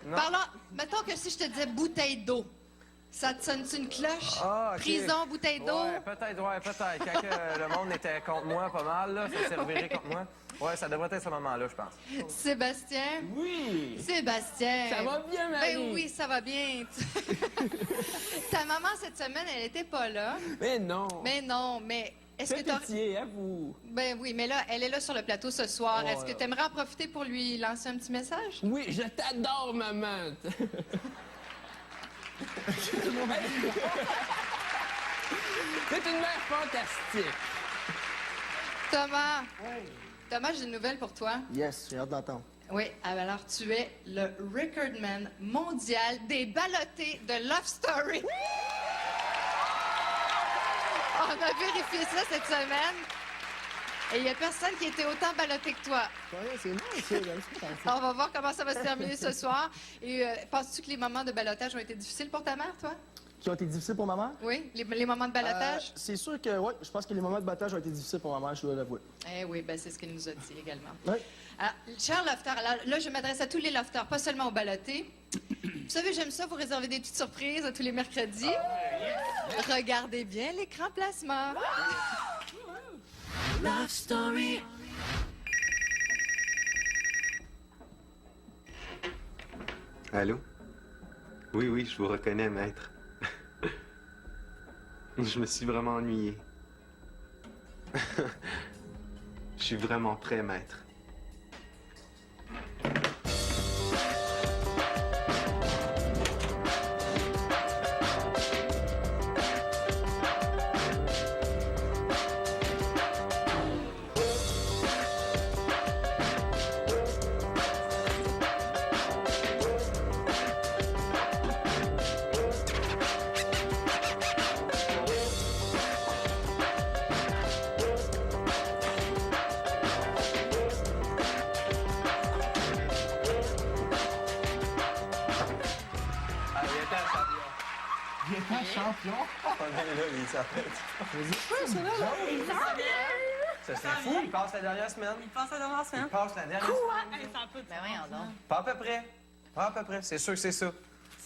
Non. Parlons, mettons que si je te disais bouteille d'eau, ça te sonne-tu une cloche? Ah, ok. Prison, bouteille d'eau? Ouais, peut-être. Quand que le monde était contre moi pas mal, là, ça servirait contre moi. Ouais, ça devrait être ce moment-là, je pense. Sébastien? Oui! Sébastien! Ça va bien, Marie? Ben oui, ça va bien. Ta maman, cette semaine, elle était pas là. Mais non! Mais non, mais est-ce que Fais t'as... pitié, avoue! Ben oui, mais là, elle est là sur le plateau ce soir. Oh, Est-ce que là. tu aimerais en profiter pour lui lancer un petit message? Oui, je t'adore, maman! C'est une mère fantastique! Thomas! Thomas, j'ai une nouvelle pour toi. Yes, j'ai hâte d'entendre. Oui, alors tu es le recordman mondial des ballottés de Love Story. On a vérifié ça cette semaine. Et il n'y a personne qui était autant ballotté que toi. Ouais, c'est nice, j'aime ça. On va voir comment ça va se terminer ce soir. Et penses-tu que les moments de ballottage ont été difficiles pour ta mère, toi? Qui ont été difficiles pour ma mère? Oui, les moments de ballottage? C'est sûr que, oui, je pense que les moments de battage ont été difficiles pour ma mère, je dois l'avouer. Eh oui, ben c'est ce qu'elle nous a dit également. Oui. Alors, cher lofter, alors là, je m'adresse à tous les lofters, pas seulement aux ballottés. Vous savez, j'aime ça, vous réservez des petites surprises tous les mercredis. Regardez bien l'écran placement. Love Story. Allô? Oui, je vous reconnais, maître. Je me suis vraiment ennuyé. Je suis vraiment prêt, maître. Ah, il était un champion. Il est un champion! On est là, il s'appelle. Ça, c'est fou, il passe la dernière semaine. Il passe la dernière Il semaine. passe la dernière semaine. Hey, ça a pas de Ben sens, voyons hein. donc. Pas à peu près. Pas à peu près. C'est sûr que c'est ça.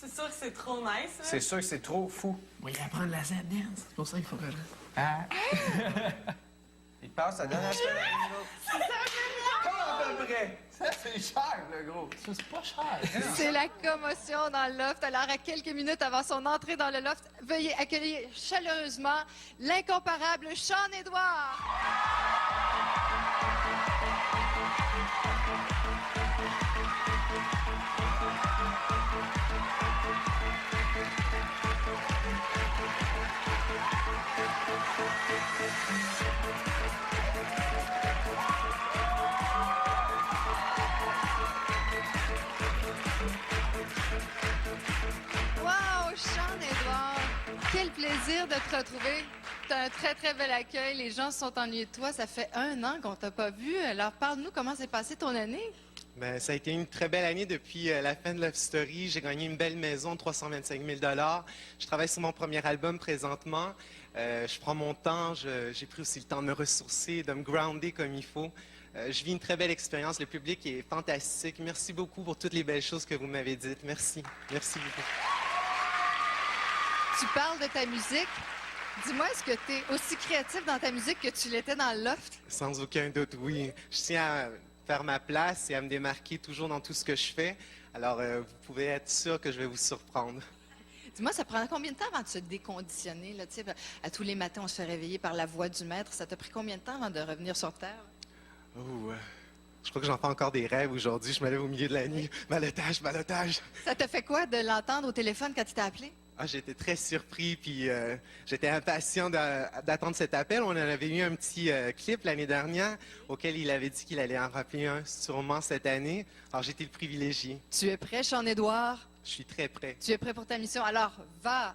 C'est sûr que c'est trop nice. hein. C'est sûr que c'est trop fou. On va y apprendre la Z dance, c'est pour ça qu'il faut que je... Il passe la dernière semaine avec nous autres. Pas à peu près. Ça, c'est cher, le gros! Ça, c'est pas cher! C'est la commotion dans le loft. Alors, à quelques minutes avant son entrée dans le loft, veuillez accueillir chaleureusement l'incomparable Sean-Édouard. Wow, Sean-Édouard! Quel plaisir de te retrouver. T'as un très, très bel accueil. Les gens se sont ennuyés de toi. Ça fait 1 an qu'on t'a pas vu. Alors, parle-nous comment s'est passée ton année. Ben, ça a été une très belle année depuis la fin de Love Story. J'ai gagné une belle maison, 325 000 $. Je travaille sur mon premier album présentement. Je prends mon temps. J'ai pris aussi le temps de me ressourcer, de me grounder comme il faut. Je vis une très belle expérience. Le public est fantastique. Merci beaucoup pour toutes les belles choses que vous m'avez dites. Merci. Merci beaucoup. Tu parles de ta musique. Dis-moi, est-ce que tu es aussi créatif dans ta musique que tu l'étais dans le loft? Sans aucun doute, oui. Je tiens à faire ma place et à me démarquer toujours dans tout ce que je fais. Alors, vous pouvez être sûr que je vais vous surprendre. Dis-moi, ça prend combien de temps avant de se déconditionner? Là, tu sais, à tous les matins, on se fait réveiller par la voix du maître. Ça t'a pris combien de temps avant de revenir sur Terre? Oh, je crois que j'en fais encore des rêves aujourd'hui. Je me lève au milieu de la nuit. Balotage, balotage. Ça te fait quoi de l'entendre au téléphone quand il t'a appelé? Ah, j'étais très surpris, puis j'étais impatient d'attendre cet appel. On en avait eu un petit clip l'année dernière auquel il avait dit qu'il allait en rappeler un sûrement cette année. Alors, j'étais le privilégié. Tu es prêt, Sean-Édouard? Je suis très prêt. Tu es prêt pour ta mission? Alors, va!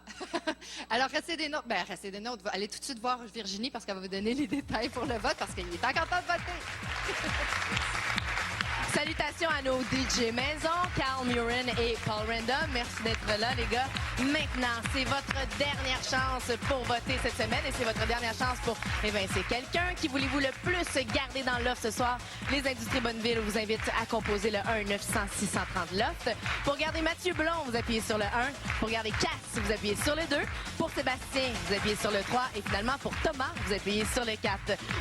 Alors, restez des nôtres. Ben, restez des nôtres. Allez tout de suite voir Virginie parce qu'elle va vous donner les détails pour le vote parce qu'il est encore temps de voter. Salutations à nos DJ maison, Carl Murin et Paul Random. Merci d'être là, les gars. Maintenant, c'est votre dernière chance pour voter cette semaine et c'est votre dernière chance pour évincer quelqu'un. Qui voulez-vous le plus garder dans l'offre ce soir? Les Industries Bonneville vous invitent à composer le 1-900-630-LOFT. Pour garder Mathieu Blond, vous appuyez sur le 1. Pour garder Cass, vous appuyez sur le 2. Pour Sébastien, vous appuyez sur le 3. Et finalement, pour Thomas, vous appuyez sur le 4.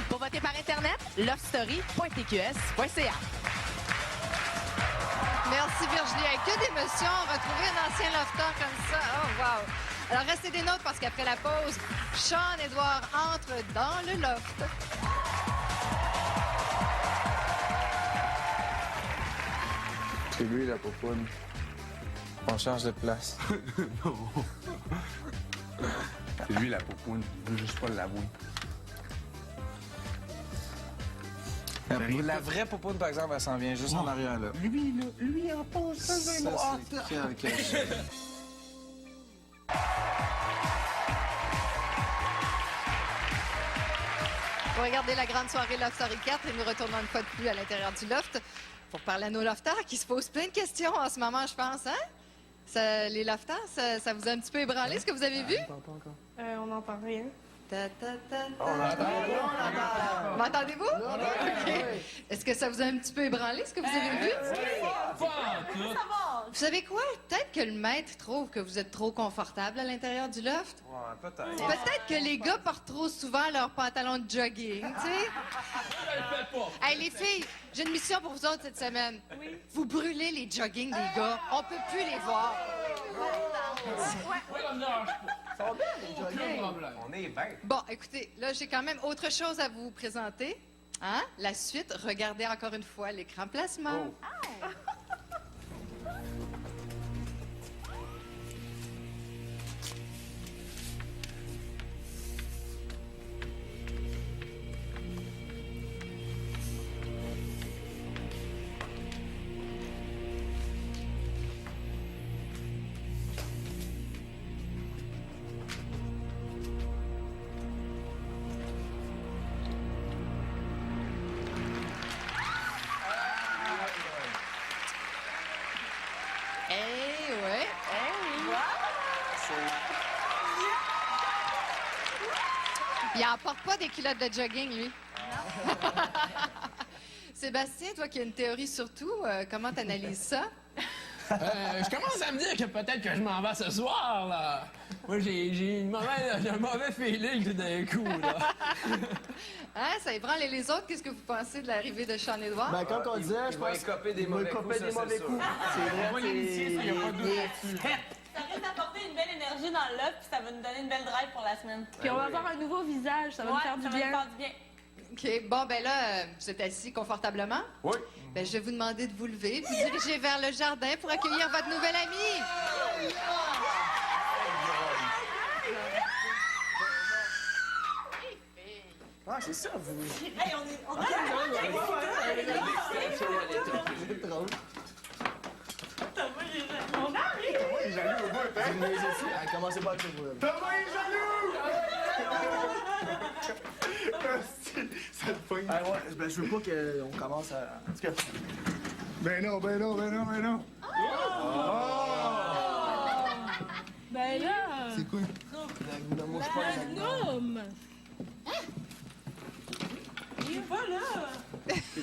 Pour voter par Internet, lovestory.tqs.ca. Merci Virginie. Avec que d'émotion, retrouver un ancien lofter comme ça. Oh, wow. Alors, restez des nôtres parce qu'après la pause, Sean-Édouard entre dans le loft. C'est lui, la popoune. On change de place. Non. C'est lui, la popoune. Je veux juste pas l'avouer. La vraie popoune, par exemple, elle s'en vient juste en arrière, là. Lui, en pose, ça, C'est quel caché. Vous regardez la grande soirée Loft Story 4 et nous retournons une fois de plus à l'intérieur du loft pour parler à nos lofters qui se posent plein de questions en ce moment, je pense, hein? Les lofters, ça vous a un petit peu ébranlé, ce que vous avez vu? On n'entend rien. Ta, ta, ta, ta. M'entendez-vous? OK. Est-ce que ça vous a un petit peu ébranlé, ce que vous avez vu? Vous savez quoi? Peut-être que le maître trouve que vous êtes trop confortable à l'intérieur du loft. Ouais, peut-être. Peut-être que les gars portent trop souvent leurs pantalons de jogging, tu sais? Hey, les filles, j'ai une mission pour vous autres cette semaine. Vous brûlez les joggings des gars. On peut plus les voir. On est bien. Bon, écoutez, là, j'ai quand même autre chose à vous présenter. Hein? La suite, regardez encore une fois l'écran placement. Il n'emporte pas des culottes de jogging, lui. Sébastien, toi qui as une théorie sur tout, comment t'analyses ça? Je commence à me dire que peut-être que je m'en vais ce soir, là. Moi, j'ai un mauvais feeling tout d'un coup, là. Hein, ça ébranle. Et les autres, qu'est-ce que vous pensez de l'arrivée de Sean-Édouard? Ben, comme on disait, je Il va pense écoper des il va mauvais écoper coups, des ça, mauvais c'est coups. sûr. C'est vrai, On va l'initier, ça, y a pas de doute là-dessus. Ça risque d'apporter une belle énergie dans le loft, puis ça va nous donner une belle drive pour la semaine. Puis on va avoir un nouveau visage, ça va nous faire du ça va bien. nous faire du bien. OK. Bon, ben là, vous êtes assis confortablement? Oui. Ben, je vais vous demander de vous lever puis diriger vers le jardin pour accueillir votre nouvel ami. Ah, c'est ça, vous. Hey, on a C'est drôle. On arrive! Vous me laissez ici. Ah, commencez pas à tout vous. Ça te pogne. Ah, ouais, ben, je veux pas qu'on commence à. En tout cas. Ben non. Ben là, C'est quoi? un gnome! Il est pas là!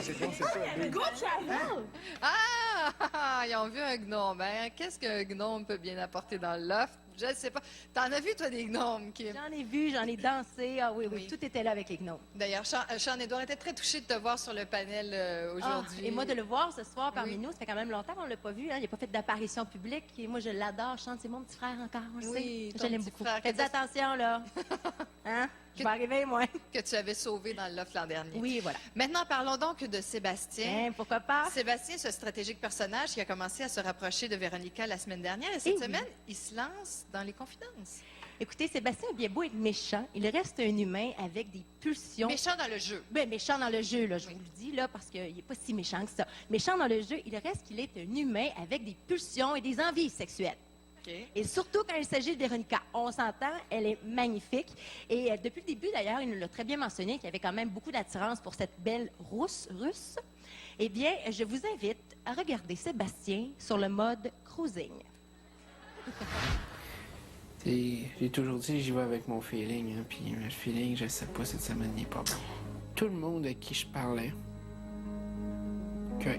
C'est bon, c'est ça. Go travel! Ah! Ils ont vu un gnome. Ben, qu'est-ce qu'un gnome peut bien apporter dans le loft? Je ne sais pas. T'en as vu, toi, des gnomes, Kim? J'en ai vu, j'en ai dansé. Ah oui, Oui. tout était là avec les gnomes. D'ailleurs, Sean-Édouard était très touché de te voir sur le panel aujourd'hui. Ah, et moi, de le voir ce soir parmi Oui. nous, ça fait quand même longtemps qu'on ne l'a pas vu. Hein. Il n'a pas fait d'apparition publique. Et moi, je l'adore. Chante, c'est mon petit frère encore. On le Oui, sait. ton Je l'aime petit beaucoup. frère. Faites attention, là. Hein? Je vais arriver, moi. Que tu avais sauvé dans le loft l'an dernier. Oui, voilà. Maintenant, parlons donc de Sébastien. Hein, pourquoi pas? Sébastien, ce stratégique personnage qui a commencé à se rapprocher de Véronica la semaine dernière. Et cette Eh oui. semaine, il se lance dans les confidences. Écoutez, Sébastien a bien beau être méchant, il reste un humain avec des pulsions. Méchant dans le jeu. Ben, méchant dans le jeu, là, je vous le dis, là, parce qu'il n'est pas si méchant que ça. Méchant dans le jeu, il reste qu'il est un humain avec des pulsions et des envies sexuelles. OK. Et surtout quand il s'agit de Véronica. On s'entend, elle est magnifique. Et depuis le début, d'ailleurs, il nous l'a très bien mentionné qu'il y avait quand même beaucoup d'attirance pour cette belle russe. Eh bien, je vous invite à regarder Sébastien sur le mode cruising. J'ai toujours dit j'y vais avec mon feeling, hein, puis le feeling, je sais pas, cette semaine, il est pas bon. Tout le monde à qui je parlais,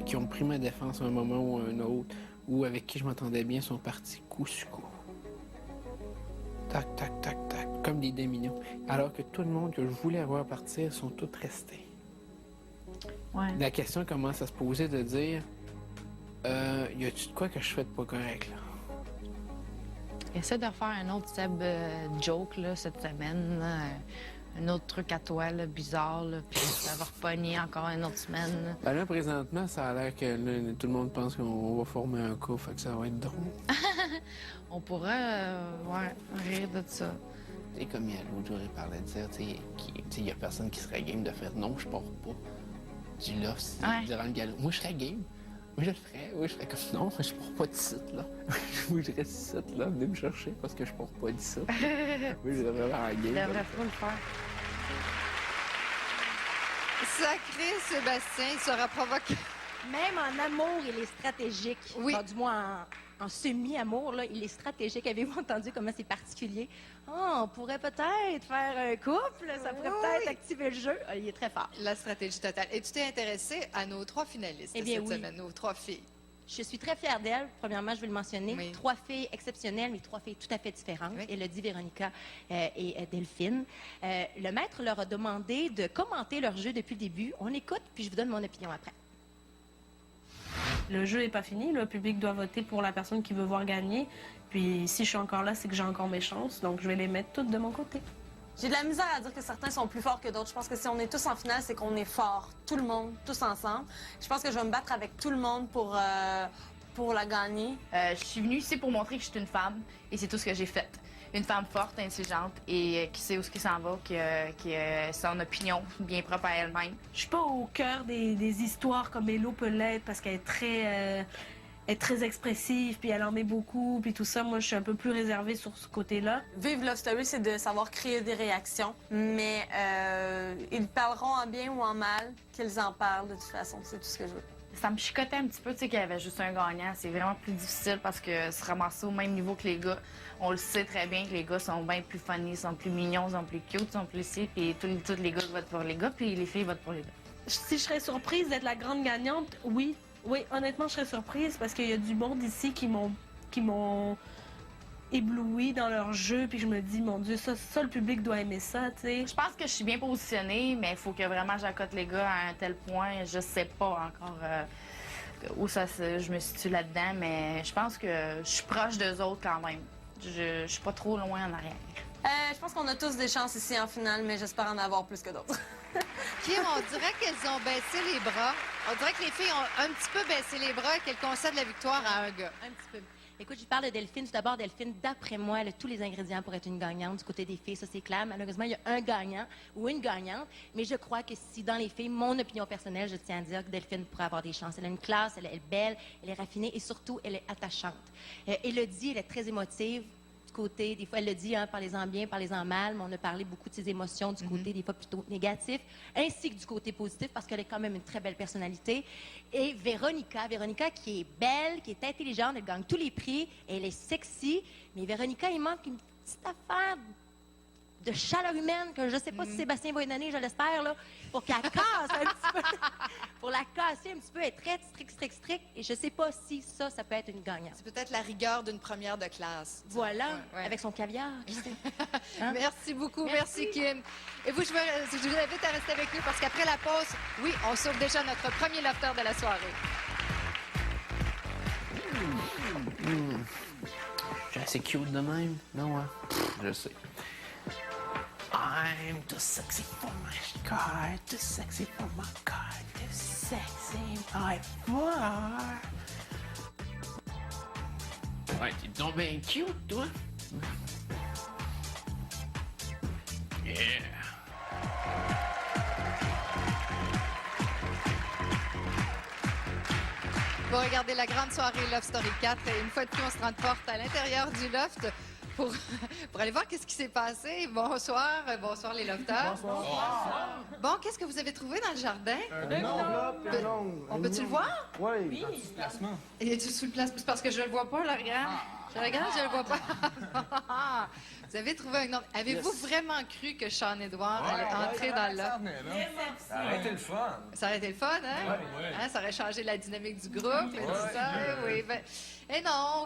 qui ont pris ma défense à un moment ou à un autre, ou avec qui je m'entendais bien, sont partis coup sur coup. Tac, tac, tac, tac, comme des dominos. Alors que tout le monde que je voulais voir partir sont tous restés. Ouais. La question commence à se poser de dire, y a-tu de quoi que je fais de pas correct, là? Essaie de faire un autre Seb joke là, cette semaine. Là. Un autre truc à toi, là, bizarre, là, puis ça va repogner encore une autre semaine. Là. Ben là, présentement, ça a l'air que là, tout le monde pense qu'on va former un couple, fait que ça va être drôle. On pourrait rire de ça. C'est comme il y a l'autre jour, il parlait de dire, tu sais, il y a personne qui serait game de faire non, je pars pas du loft durant le galop. Moi, je serais game. Moi, je le ferais. Oui, je ferais comme non, je pars pas d'ici, là. Moi, je reste ici, là. Venez me chercher parce que je pars pas d'ici. Oui, je devrais avoir un game. Il devrait trop le faire. Sacré Sébastien, il sera provoqué. Même en amour, il est stratégique. Oui. Enfin, du moins, en semi-amour, là, il est stratégique. Avez-vous entendu comment c'est particulier? Oh, on pourrait peut-être faire un couple. Ça pourrait peut-être activer le jeu. Il est très fort. La stratégie totale. Et tu t'es intéressé à nos 3 finalistes Eh bien, cette oui. semaine, nos 3 filles. Je suis très fière d'elle. Premièrement, je vais le mentionner. Oui. 3 filles exceptionnelles, mais 3 filles tout à fait différentes. Oui. Élodie, Véronica et Delphine. Le maître leur a demandé de commenter leur jeu depuis le début. On écoute, puis je vous donne mon opinion après. Le jeu n'est pas fini. Le public doit voter pour la personne qui veut voir gagner. Puis si je suis encore là, c'est que j'ai encore mes chances. Donc je vais les mettre toutes de mon côté. J'ai de la misère à dire que certains sont plus forts que d'autres. Je pense que si on est tous en finale, c'est qu'on est forts. Tout le monde, tous ensemble. Je pense que je vais me battre avec tout le monde pour la gagner. Je suis venue ici pour montrer que je suis une femme et c'est tout ce que j'ai fait. Une femme forte, intelligente et qui sait où ce qui s'en va, qui a son opinion bien propre à elle-même. Je suis pas au cœur des histoires comme Hello peut l'être parce qu'elle est très expressive, puis elle en met beaucoup, puis tout ça. Moi, je suis un peu plus réservée sur ce côté-là. Vivre Love Story, c'est de savoir créer des réactions. Mais ils parleront en bien ou en mal, qu'ils en parlent de toute façon. C'est tout ce que je veux. Ça me chicotait un petit peu, tu sais, qu'il y avait juste un gagnant. C'est vraiment plus difficile parce que se ramasser au même niveau que les gars, on le sait très bien que les gars sont bien plus funny, sont plus mignons, sont plus cute, sont plus si, puis tous les gars votent pour les gars, puis les filles votent pour les gars. Si je serais surprise d'être la grande gagnante, oui. Oui, honnêtement, je serais surprise parce qu'il y a du monde ici qui m'ont ébloui dans leur jeu, puis je me dis, mon Dieu, ça le public doit aimer ça, tu sais. Je pense que je suis bien positionnée, mais il faut que vraiment j'accote les gars à un tel point. Je sais pas encore où je me situe là-dedans, mais je pense que je suis proche d'eux autres quand même. Je suis pas trop loin en arrière. Je pense qu'on a tous des chances ici en finale, mais j'espère en avoir plus que d'autres. Kim, on dirait qu'elles ont baissé les bras. On dirait que les filles ont un petit peu baissé les bras et qu'elles concèdent la victoire à un gars. Un petit peu. Écoute, je parle de Delphine. Tout d'abord, Delphine, d'après moi, elle a tous les ingrédients pour être une gagnante du côté des filles. Ça, c'est clair. Malheureusement, il y a un gagnant ou une gagnante. Mais je crois que si, dans les filles, mon opinion personnelle, je tiens à dire que Delphine pourrait avoir des chances. Elle a une classe, elle est belle, elle est raffinée et surtout, elle est attachante. Élodie, elle est très émotive. Côté, des fois, elle le dit, hein, parlez-en bien, parlez-en mal, mais on a parlé beaucoup de ses émotions du côté, des fois, plutôt négatif, ainsi que du côté positif, parce qu'elle est quand même une très belle personnalité. Et Véronica qui est belle, qui est intelligente, elle gagne tous les prix, elle est sexy, mais Véronica, il manque une petite affaire de chaleur humaine que je ne sais pas si Sébastien va lui donner, je l'espère, là, pour qu'elle casse un petit peu, pour la casser un petit peu, elle est très strict, et je ne sais pas si ça peut être une gagnante. C'est peut-être la rigueur d'une première de classe. Voilà, Ouais. avec son caviar, qui sait. Hein? Merci beaucoup, merci Kim. Et vous, je vous invite à rester avec nous parce qu'après la pause, oui, on sauve déjà notre premier lofteur de la soirée. Je suis assez cute de même, non, hein? Je sais. I'm too sexy for my car, too sexy for my car, too sexy my car. Ouais, t'es donc bien cute, toi. Yeah. Vous regardez la grande soirée Love Story 4. Et une fois de plus, on se transporte à l'intérieur du loft pour aller voir qu'est-ce qui s'est passé. Bonsoir, bonsoir les lofters. Bonsoir. Bon, qu'est-ce que vous avez trouvé dans le jardin? Une enveloppe et un ongle. On peut-tu le voir? Oui. Il est sous le placement? C'est parce que je le vois pas, là, regarde. Je regarde, je le vois pas. Vous avez trouvé un ordre. Avez-vous vraiment cru que Sean Edouard allait entrer dans le loft? Ça aurait été le fun. Ça aurait été le fun, hein? Hein, ça aurait changé la dynamique du groupe et tout ça. Oui, ben... Et non!